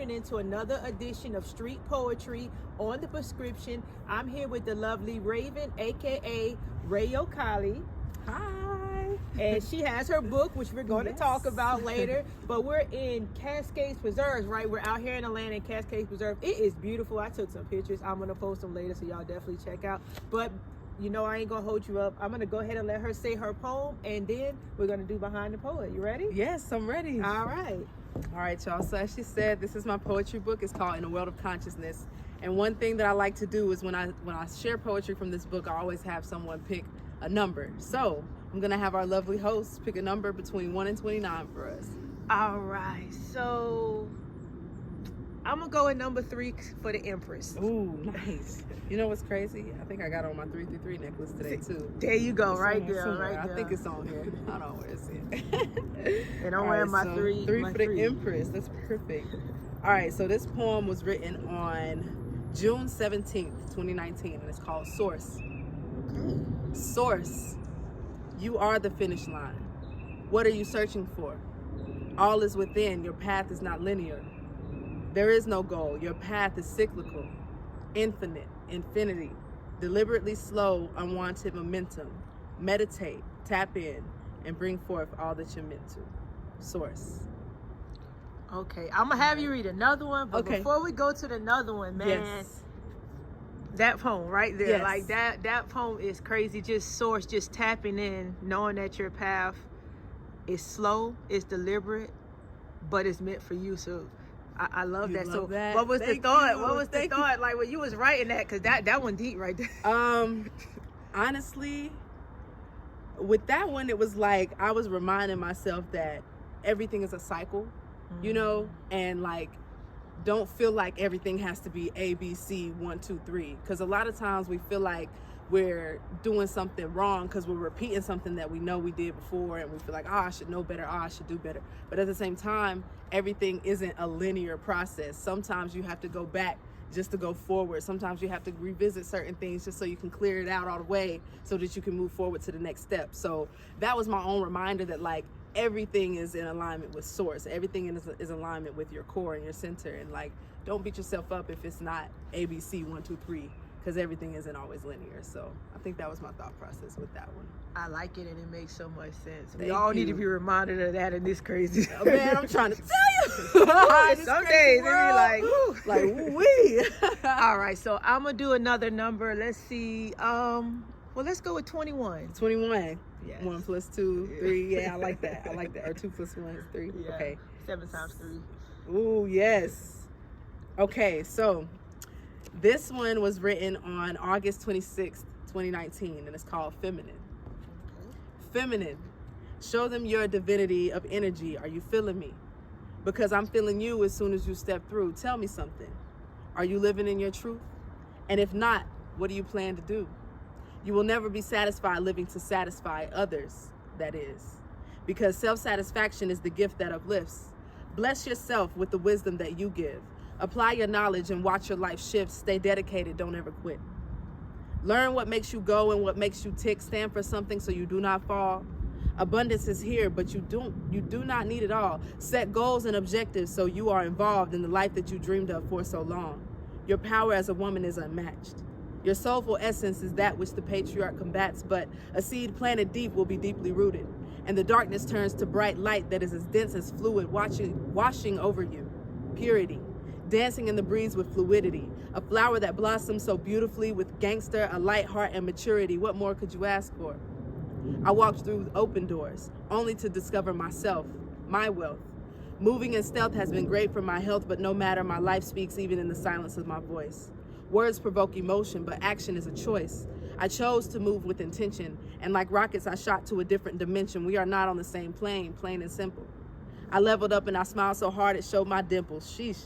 tuning into another edition of Street Poetry on the Prescription. I'm here with the lovely Raven, aka Rayo Kali. Hi. And she has her book, which we're going to talk about later. But we're in Cascades Preserves, right? We're out here in Atlanta in Cascades Preserve. It is beautiful. I took some pictures. I'm going to post them later, so y'all definitely check out. But you know I ain't gonna hold you up. I'm gonna go ahead and let her say her poem, and then we're gonna do Behind the Poet. You ready? Yes, I'm ready. All right. All right, y'all. So as she said, this is my poetry book. It's called In a World of Consciousness. And one thing that I like to do is when I share poetry from this book, I always have someone pick a number. So I'm gonna have our lovely host pick a number between 1 and 29 for us. All right. So I'm gonna go with number 3 for the Empress. Ooh, nice. You know what's crazy? I think I got on my 333 necklace today too. There you go, It's right there, somewhere. right there. I think it's on here. I don't know where it's at. And I'm wearing my so 3 for the Empress. That's perfect. All right, so this poem was written on June 17th, 2019, and it's called Source. Source, you are the finish line. What are you searching for? All is within. Your path is not linear. There is no goal. Your path is cyclical, infinite, infinity, deliberately slow, unwanted momentum. Meditate, tap in, and bring forth all that you're meant to. Source. Okay, I'm gonna have you read another one, but before we go to another one, man, that poem right there, like that poem is crazy. Just source, just tapping in, knowing that your path is slow, it's deliberate, but it's meant for you. So I love that. So what was the thought? What was the thought like when you was writing that? Because that one deep right there. Honestly, with that one, it was like I was reminding myself that everything is a cycle, you know, and like don't feel like everything has to be A, B, C, 1, 2, 3. Because a lot of times we feel like we're doing something wrong because we're repeating something that we know we did before, and we feel like, I should know better, I should do better. But at the same time, everything isn't a linear process. Sometimes you have to go back just to go forward. Sometimes you have to revisit certain things just so you can clear it out all the way so that you can move forward to the next step. So that was my own reminder that like everything is in alignment with source. Everything is in alignment with your core and your center. And like, don't beat yourself up if it's not ABC 1, 2, 3. Because everything isn't always linear. So I think that was my thought process with that one. I like it, and it makes so much sense. We all need to be reminded of that in this crazy. Oh, man, I'm trying to tell you. Some days they be like wee. All right, so I'm gonna do another number. Let's see. Well, let's go with 21. 21. Yes. 1 plus 2, 3. Yeah, I like that. I like that. Or 2 plus 1 is 3. Yeah. Okay. 7 times 3. Ooh, yes. Okay, so this one was written on August 26th, 2019, and it's called Feminine. Feminine, show them your divinity of energy. Are you feeling me? Because I'm feeling you as soon as you step through. Tell me something. Are you living in your truth? And if not, what do you plan to do? You will never be satisfied living to satisfy others, that is. Because self-satisfaction is the gift that uplifts. Bless yourself with the wisdom that you give. Apply your knowledge and watch your life shift. Stay dedicated, don't ever quit. Learn what makes you go and what makes you tick. Stand for something so you do not fall. Abundance is here, but you do not need it all. Set goals and objectives so you are involved in the life that you dreamed of for so long. Your power as a woman is unmatched. Your soulful essence is that which the patriarch combats, but a seed planted deep will be deeply rooted. And the darkness turns to bright light that is as dense as fluid washing over you. Purity. Dancing in the breeze with fluidity, a flower that blossoms so beautifully with gangster, a light heart, and maturity. What more could you ask for? I walked through open doors, only to discover myself, my wealth. Moving in stealth has been great for my health, but no matter, my life speaks even in the silence of my voice. Words provoke emotion, but action is a choice. I chose to move with intention, and like rockets, I shot to a different dimension. We are not on the same plane, plain and simple. I leveled up and I smiled so hard it showed my dimples. Sheesh.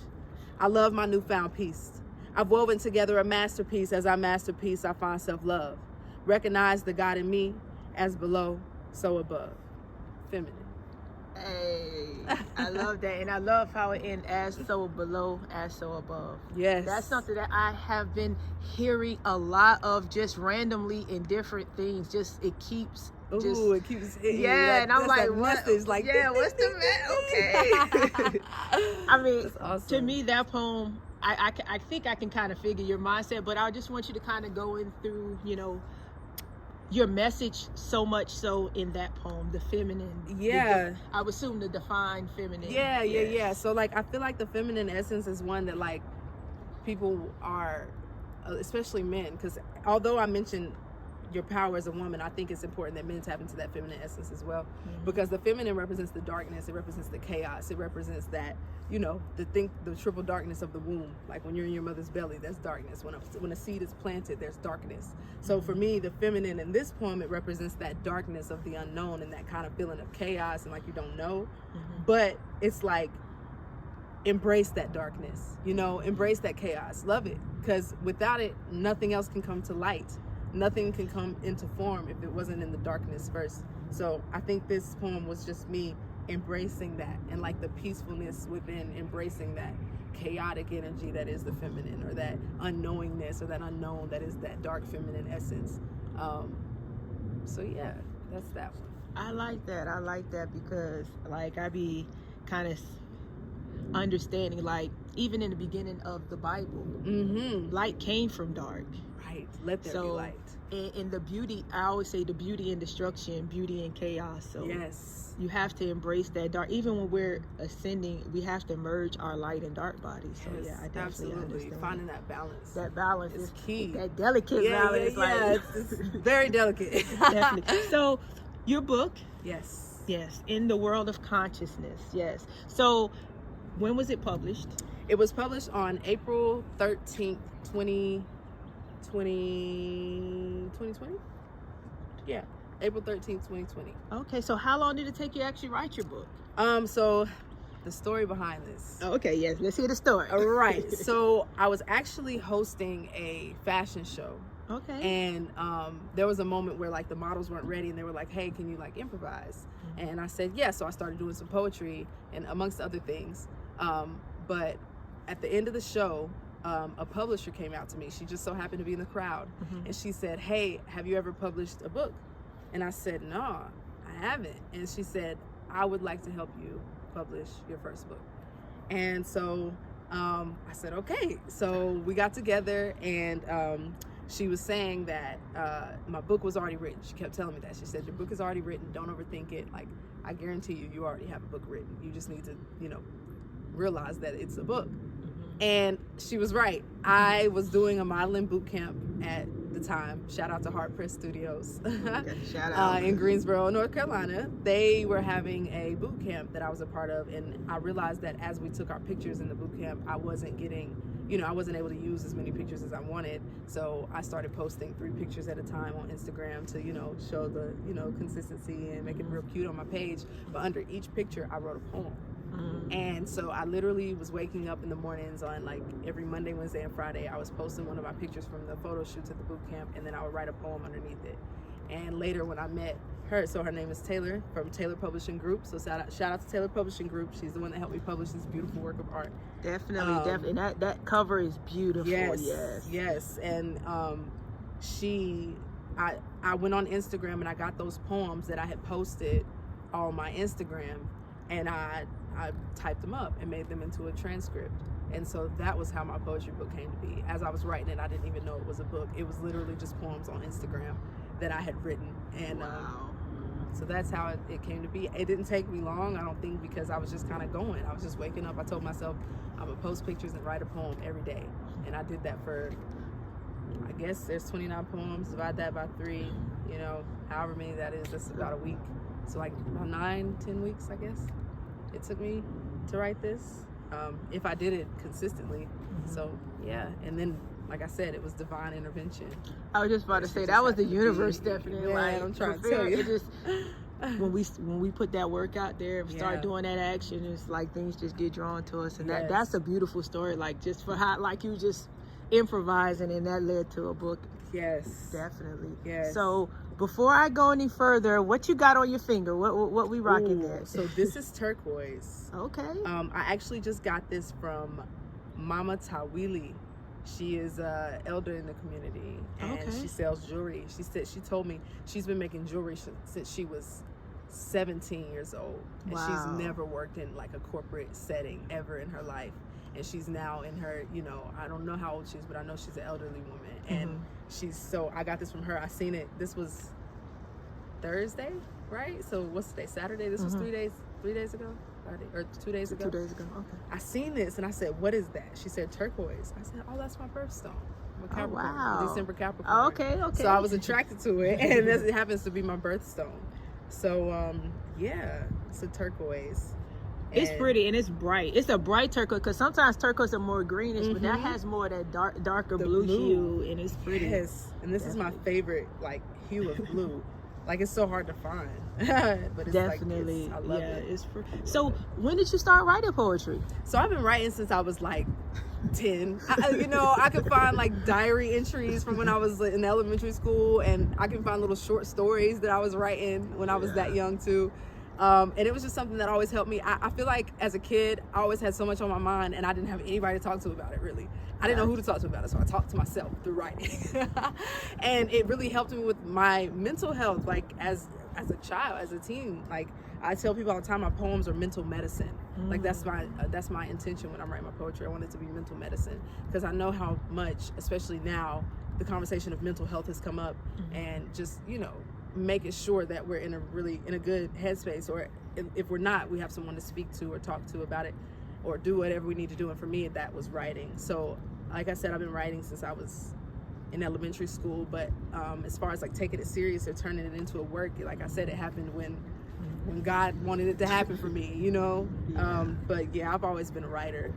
I love my newfound peace. I've woven together a masterpiece. As I masterpiece, I find self-love. Recognize the God in me, as below, so above. Feminine. Hey, I love that. And I love how it ends as so below, as so above. Yes. That's something that I have been hearing a lot of just randomly in different things. Just it keeps Ooh, it keeps hitting you. And I'm like, what? Message, like, what's the okay. I mean, awesome. To me, that poem, I think I can kind of figure your mindset, but I just want you to kind of go in through, your message so much so in that poem, the feminine. I would assume the defined feminine. Yeah. So, like, I feel like the feminine essence is one that, like, people are, especially men, because although I mentioned your power as a woman, I think it's important that men tap into that feminine essence as well, because the feminine represents the darkness, it represents the chaos, it represents that, the triple darkness of the womb. Like when you're in your mother's belly, that's darkness. When a seed is planted, there's darkness. So for me, the feminine in this poem, it represents that darkness of the unknown and that kind of feeling of chaos and like you don't know. But it's like, embrace that darkness, embrace that chaos, love it, because without it, nothing else can come to light. Nothing can come into form if it wasn't in the darkness first. So I think this poem was just me embracing that, and like the peacefulness within embracing that chaotic energy that is the feminine, or that unknowingness, or that unknown that is that dark feminine essence. So yeah, that's that one. I like that because like I be kind of understanding, like even in the beginning of the Bible, light came from dark. Right. Let there be light. In the beauty, I always say the beauty in destruction, beauty in chaos. So yes, you have to embrace that dark. Even when we're ascending, we have to merge our light and dark bodies. So yes, I definitely understand. Finding that balance. That balance is key. That delicate balance. It's very delicate. Definitely. So your book. Yes. In the World of Consciousness. Yes. So when was it published? It was published on April 13th, 2020? Yeah, April 13th, 2020. Okay, so how long did it take you to actually write your book? So the story behind this. Okay, yes, let's hear the story. All right, so I was actually hosting a fashion show. Okay. And there was a moment where like the models weren't ready and they were like, hey, can you like improvise? And I said, yeah. So I started doing some poetry and amongst other things. But at the end of the show, a publisher came out to me. She just so happened to be in the crowd. And she said, hey, have you ever published a book? And I said, no, I haven't. And she said, I would like to help you publish your first book. And so I said, okay. So we got together, and she was saying that my book was already written. She kept telling me that. She said, your book is already written. Don't overthink it. Like, I guarantee you, you already have a book written. You just need to, realize that it's a book. And she was right. I was doing a modeling boot camp at the time. Shout out to Heart Press Studios. Shout out. In Greensboro, North Carolina. They were having a boot camp that I was a part of, and I realized that as we took our pictures in the boot camp, I wasn't getting, I wasn't able to use as many pictures as I wanted. So I started posting 3 pictures at a time on Instagram to, show the, consistency and make it real cute on my page. But under each picture, I wrote a poem. And so I literally was waking up in the mornings on like every Monday, Wednesday, and Friday. I was posting one of my pictures from the photo shoots at the boot camp, and then I would write a poem underneath it. And later when I met her, so her name is Taylor from Taylor Publishing Group. So shout out to Taylor Publishing Group. She's the one that helped me publish this beautiful work of art. Definitely. And that cover is beautiful. Yes. And I went on Instagram and I got those poems that I had posted on my Instagram, and I typed them up and made them into a transcript. And so that was how my poetry book came to be. As I was writing it, I didn't even know it was a book. It was literally just poems on Instagram that I had written. And so that's how it came to be. It didn't take me long, I don't think, because I was just kind of going. I was just waking up. I told myself I'm gonna post pictures and write a poem every day. And I did that for, I guess there's 29 poems, divide that by 3, however many that is, that's about a week. So like about 9-10 weeks, I guess it took me to write this, if I did it consistently. So yeah, and then like I said, it was divine intervention. I was just about to say that was the universe, definitely. Yeah, like, I'm trying to tell you. It just when we put that work out there and start doing that action, it's like things just get drawn to us, and that's a beautiful story. Like just for how like you just improvising, and that led to a book. Yes, definitely. Yes. So before I go any further, what you got on your finger? What we rocking there? So this is turquoise. Okay. I actually just got this from Mama Tawili. She is a elder in the community, and she sells jewelry. She told me she's been making jewelry since she was 17 years old, and she's never worked in like a corporate setting ever in her life. And she's now in her, you know, I don't know how old she is, but I know she's an elderly woman. And I got this from her. I seen it. This was Thursday, right? So what's today? Saturday? This was 3 days ago? Friday, or 2 days ago? 2 days ago, okay. I seen this and I said, what is that? She said, turquoise. I said, oh, that's my birthstone. I'm a Capricorn, December Capricorn. Oh, okay. So I was attracted to it, and it happens to be my birthstone. So, yeah, it's a turquoise. It's pretty and it's bright. It's a bright turquoise, because sometimes turquoise are more greenish, but that has more of that darker blue hue, and it's pretty. Yes, and this is my favorite like hue of blue. Like, it's so hard to find, but it's definitely, I love it. It's so when did you start writing poetry? So I've been writing since I was like 10. I could find like diary entries from when I was in elementary school, and I can find little short stories that I was writing when I was that young too. And it was just something that always helped me. I feel like as a kid, I always had so much on my mind, and I didn't have anybody to talk to about it, really. I didn't know who to talk to about it, so I talked to myself through writing. And it really helped me with my mental health, like as a child, as a teen. Like, I tell people all the time, my poems are mental medicine. Like, that's my intention when I'm writing my poetry. I want it to be mental medicine, because I know how much, especially now, the conversation of mental health has come up, and just, making sure that we're in a good headspace, or if we're not, we have someone to speak to or talk to about it, or do whatever we need to do. And for me, that was writing. So like I said, I've been writing since I was in elementary school, but as far as like taking it serious or turning it into a work, like I said, it happened when God wanted it to happen for me, but yeah, I've always been a writer.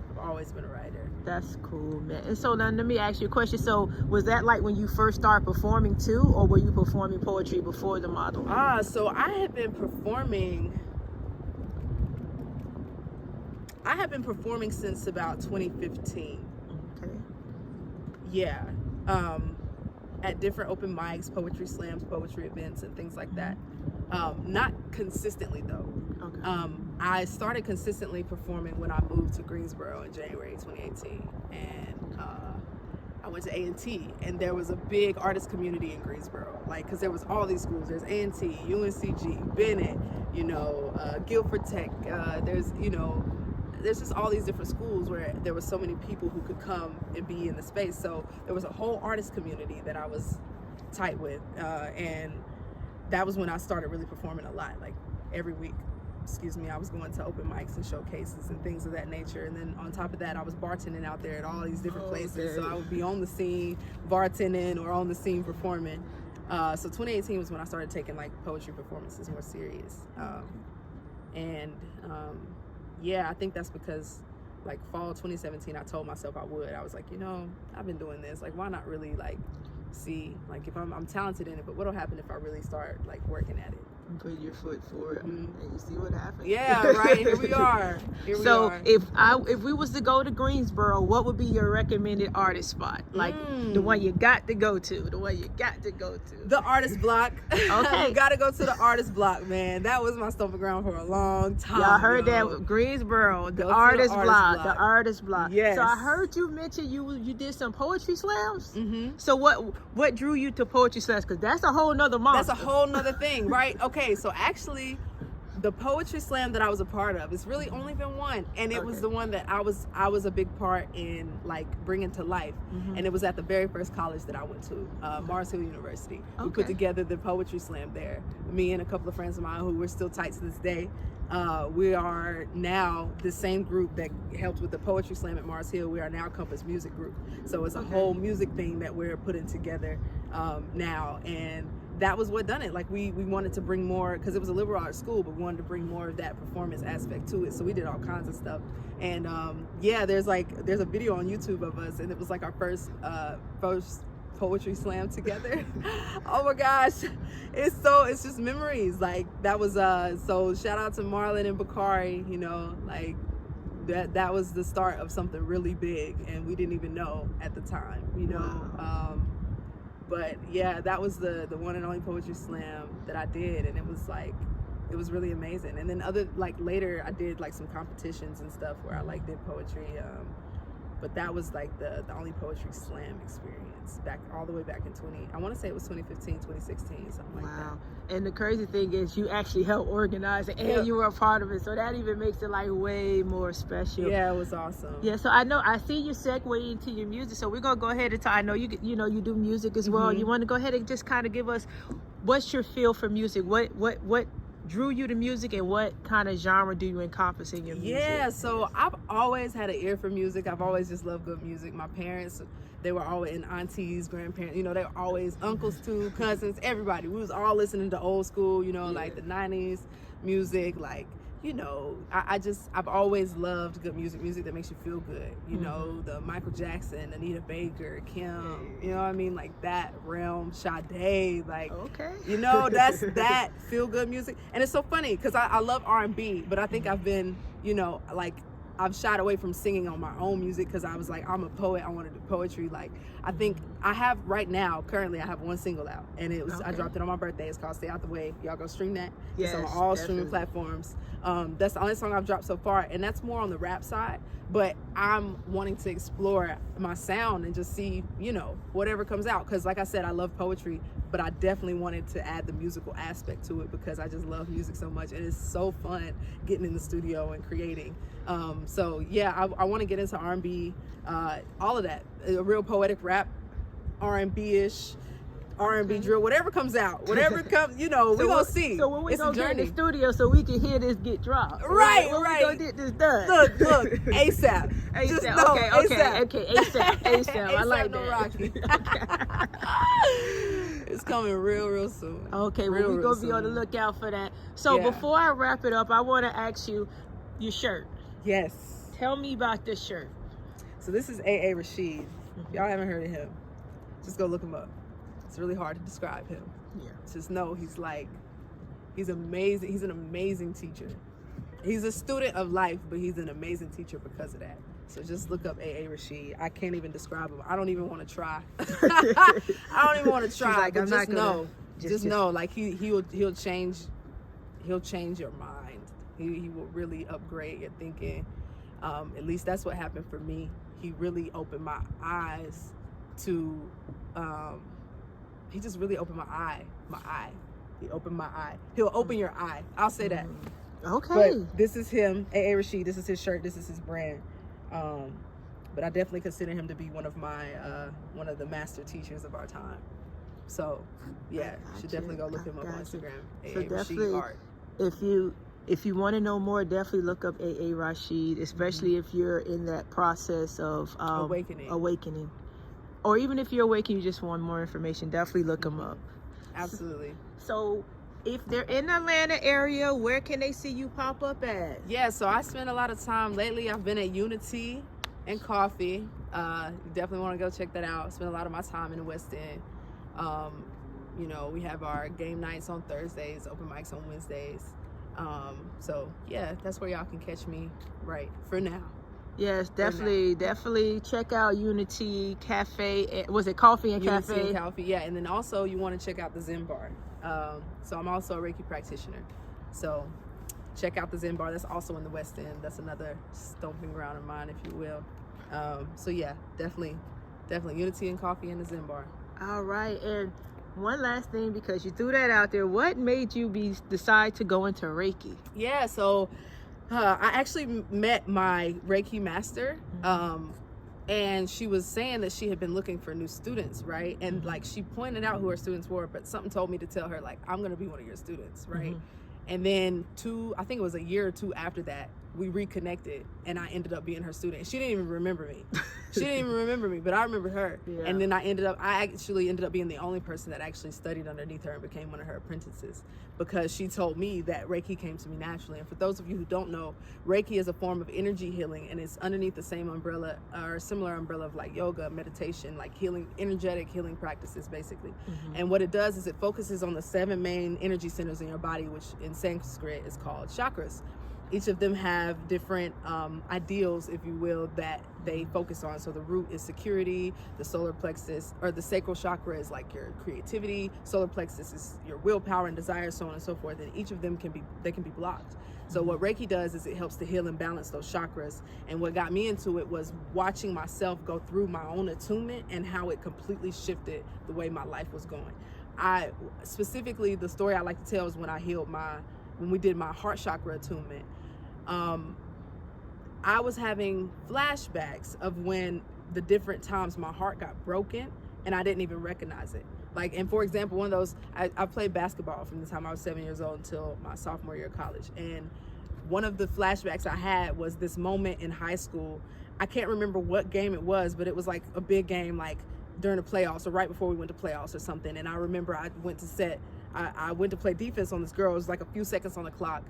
That's cool, man. And so now let me ask you a question. So was that like when you first started performing too, or were you performing poetry before the model? So I had been performing since about 2015. Okay. Yeah. At different open mics, poetry slams, poetry events, and things like that. Not consistently though. Okay. I started consistently performing when I moved to Greensboro in January 2018, and I went to A&T, and there was a big artist community in Greensboro, like, because there was all these schools. There's A&T, UNCG, Bennett, Guilford Tech. There's just all these different schools where there was so many people who could come and be in the space. So there was a whole artist community that I was tight with, and that was when I started really performing a lot, like every week. I was going to open mics and showcases and things of that nature. And then on top of that, I was bartending out there at all these different places. So I would be on the scene bartending or on the scene performing. So 2018 was when I started taking like poetry performances more serious. Yeah, I think that's because like fall 2017, I told myself I would. I was like, I've been doing this. Like, why not really like see, like, if I'm talented in it, but what'll happen if I really start like working at it? Put your foot forward and you see what happens. Yeah, right. Here we are. If we was to go to Greensboro, what would be your recommended artist spot? Like the one you got to go to. The Artist Block. Okay. You got to go to the Artist Block, man. That was my stomping ground for a long time. Y'all heard that? Greensboro, the Artist Block. Yes. So I heard you mention you did some poetry slams. So what drew you to poetry slams? Because that's a whole nother monster. That's a whole nother thing, right? Okay, so actually, the poetry slam that I was a part of, it's really only been one, and it was the one that I was a big part in, like, bringing to life. And it was at the very first college that I went to, Mars Hill University. We put together the poetry slam there. Me and a couple of friends of mine who we're still tight to this day. We are now the same group that helped with the poetry slam at Mars Hill. We are now Compass Music Group. So it's a whole music thing that we're putting together now, and that was what done it. Like, we wanted to bring more, because it was a liberal arts school, but we wanted to bring more of that performance aspect to it. So we did all kinds of stuff. And there's a video on YouTube of us, and it was like our first poetry slam together. Oh my gosh, it's just memories. Like, that was so shout out to Marlon and Bakari, like that was the start of something really big, and we didn't even know at the time, Wow. But yeah, that was the one and only poetry slam that I did, and it was really amazing. And then later I did like some competitions and stuff where I like did poetry. But that was like the only poetry slam experience all the way back in 2015, 2016, something like that. And the crazy thing is you actually helped organize it and you were a part of it. So that even makes it like way more special. Yeah, it was awesome. Yeah, so I see you segue into your music. So we're going to go ahead and talk. I know you do music as well. You want to go ahead and just kind of give us what's your feel for music? What drew you to music, and what kind of genre do you encompass in your music? Yeah, so I've always had an ear for music. I've always just loved good music. My parents, they were always, and aunties, grandparents, they were always uncles too, cousins, everybody. We was all listening to old school, like the 90s music, like, I've always loved good music that makes you feel good. The Michael Jackson, Anita Baker, Kim, you know what I mean? Like that realm, Sade, like, that's that feel good music. And it's so funny because I love R&B, but I think I've been, I've shied away from singing on my own music because I was like, I'm a poet, I want to do poetry. Like, I think I have currently I have one single out, and it was I dropped it on my birthday. It's called Stay Out the Way. Y'all go stream that. It's on all streaming platforms. That's the only song I've dropped so far, and that's more on the rap side, but I'm wanting to explore my sound and just see, whatever comes out, because like I said, I love poetry, but I definitely wanted to add the musical aspect to it because I just love music so much, and it's so fun getting in the studio and creating. So yeah, I want to get into R&B, all of that, a real poetic rap, R&B-ish, R&B drill, whatever comes out, whatever comes, we're gonna see. So when we gonna get in the studio so we can hear this get dropped? Right. We gonna get this done? Look, ASAP. ASAP. I like that. Rocky. It's coming real soon. Okay, well, we're gonna be on the lookout for that. So before I wrap it up, I want to ask you your shirt. Yes. Tell me about this shirt. So this is A.A. Rashid. Y'all haven't heard of him, just go look him up. It's really hard to describe him. Yeah. Just know he's amazing. He's an amazing teacher. He's a student of life, but he's an amazing teacher because of that. So just look up A.A. Rashid. I can't even describe him. I don't even want to try. I don't even want to try. Like, but just know, like he'll change your mind. He will really upgrade your thinking. At least that's what happened for me. He really opened my eyes to. He just really opened my eye. He opened my eye. He'll open your eye. I'll say that. Okay. But this is him, A.A. Rashid. This is his shirt. This is his brand. But I definitely consider him to be one of the master teachers of our time. So yeah, you should definitely go look him up on Instagram. A.A. Rashid Art. If you want to know more, definitely look up A.A. Rashid, especially if you're in that process of awakening. Or even if you're awake and you just want more information, definitely look them up. Absolutely. So if they're in the Atlanta area, where can they see you pop up at? Yeah, so I spend a lot of time lately. I've been at Unity and Coffee. You definitely want to go check that out. I spend a lot of my time in the West End. We have our game nights on Thursdays, open mics on Wednesdays. So yeah, that's where y'all can catch me right for now. Yes, definitely check out Unity Cafe. Was it Coffee and Cafe? Unity and Coffee, yeah. And then also you want to check out the Zen Bar. So I'm also a Reiki practitioner. So check out the Zen Bar. That's also in the West End. That's another stomping ground of mine, if you will. So yeah, definitely Unity and Coffee and the Zen Bar. All right. And one last thing, because you threw that out there, what made you decide to go into Reiki? Yeah, so I actually met my Reiki master, and she was saying that she had been looking for new students, right? And like she pointed out who her students were, but something told me to tell her, like, I'm gonna be one of your students, right? And then I think it was a year or two after that, we reconnected, and I ended up being her student. She didn't even remember me. But I remember her. Yeah. And then I actually ended up being the only person that actually studied underneath her and became one of her apprentices, because she told me that Reiki came to me naturally. And for those of you who don't know, Reiki is a form of energy healing, and it's underneath the same umbrella or similar umbrella of like yoga, meditation, like healing, energetic healing practices, basically. And what it does is it focuses on the 7 main energy centers in your body, which in Sanskrit is called chakras. Each of them have different ideals, if you will, that they focus on. So the root is security, the solar plexus or the sacral chakra is like your creativity, solar plexus is your willpower and desire, so on and so forth. And each of them can be blocked. So what Reiki does is it helps to heal and balance those chakras. And what got me into it was watching myself go through my own attunement and how it completely shifted the way my life was going. I specifically, the story I like to tell is when we did my heart chakra attunement. I was having flashbacks of when the different times my heart got broken and I didn't even recognize it. Like, and for example, one of those, I played basketball from the time I was 7 years old until my sophomore year of college. And one of the flashbacks I had was this moment in high school. I can't remember what game it was, but it was like a big game, like during the playoffs or right before we went to playoffs or something. And I remember I went to play defense on this girl. It was like a few seconds on the clock.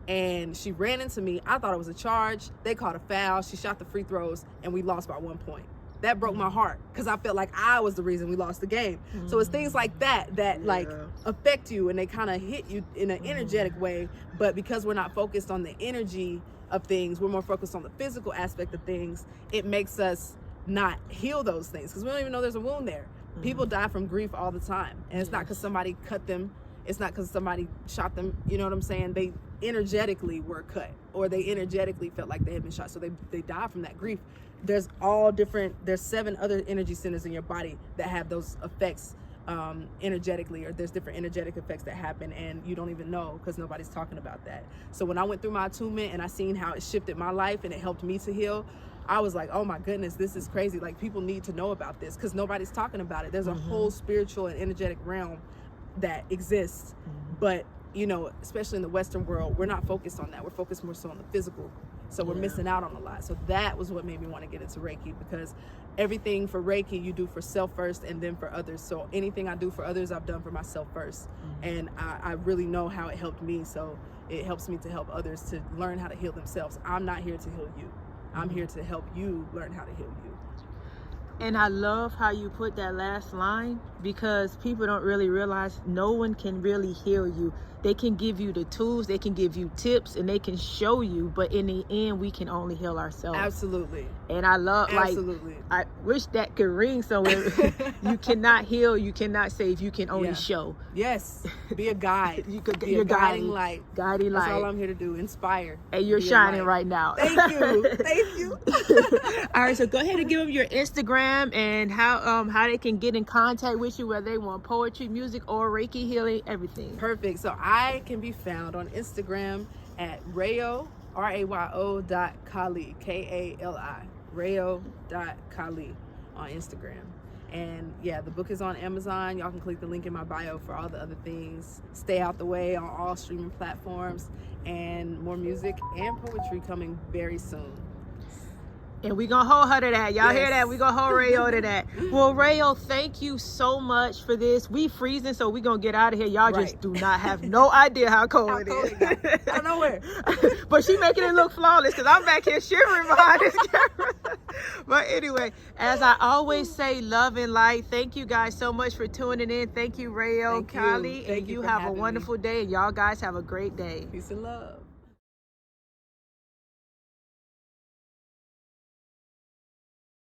And she ran into me. I thought it was a charge. They called a foul. She shot the free throws and we lost by 1 point. That broke my heart because I felt like I was the reason we lost the game. So it's things like that like affect you, and they kind of hit you in an energetic way. But because we're not focused on the energy of things, we're more focused on the physical aspect of things, it makes us not heal those things because we don't even know there's a wound there. People die from grief all the time, and it's not because somebody cut them. It's not because somebody shot them. You know what I'm saying? They energetically were cut, or they energetically felt like they had been shot. So they die from that grief. There's 7 other energy centers in your body that have those effects energetically, or there's different energetic effects that happen and you don't even know because nobody's talking about that. So when I went through my attunement and I seen how it shifted my life and it helped me to heal, I was like, oh my goodness, this is crazy. Like, people need to know about this because nobody's talking about it. There's a whole spiritual and energetic realm that exists, but you know, especially in the Western world, we're not focused on that. We're focused more so on the physical. So we're missing out on a lot. So that was what made me want to get into Reiki, because everything for Reiki you do for self first and then for others. So anything I do for others, I've done for myself first. And I really know how it helped me. So it helps me to help others to learn how to heal themselves. I'm not here to heal you. I'm here to help you learn how to heal you. And I love how you put that last line, because people don't really realize no one can really heal you. They can give you the tools, they can give you tips, and they can show you, but in the end, we can only heal ourselves. Absolutely. And I love, I wish that could ring somewhere. You cannot heal, you cannot save, you can only show. Yes. Be a guide. You're guiding light. Guiding light. That's all I'm here to do. Inspire. And you're shining right now. Thank you. Thank you. All right, so go ahead and give them your Instagram and how they can get in contact with you, whether they want poetry, music, or Reiki healing, everything. Perfect. So I can be found on Instagram at Rayo, Rayo.Kali, Kali, Rayo.Kali on Instagram. And yeah, the book is on Amazon. Y'all can click the link in my bio for all the other things. Stay out the way on all streaming platforms, and more music and poetry coming very soon. And we gonna hold her to that. Y'all hear that? We gonna hold Rayo to that. Well, Rayo, thank you so much for this. We freezing, so we gonna get out of here. Y'all just do not have no idea how cold it is. Out of nowhere. But she making it look flawless, because I'm back here shivering behind this camera. But anyway, as I always say, love and light. Thank you guys so much for tuning in. Thank you, Rayo Kali. And you have a wonderful day. And y'all guys have a great day. Peace and love.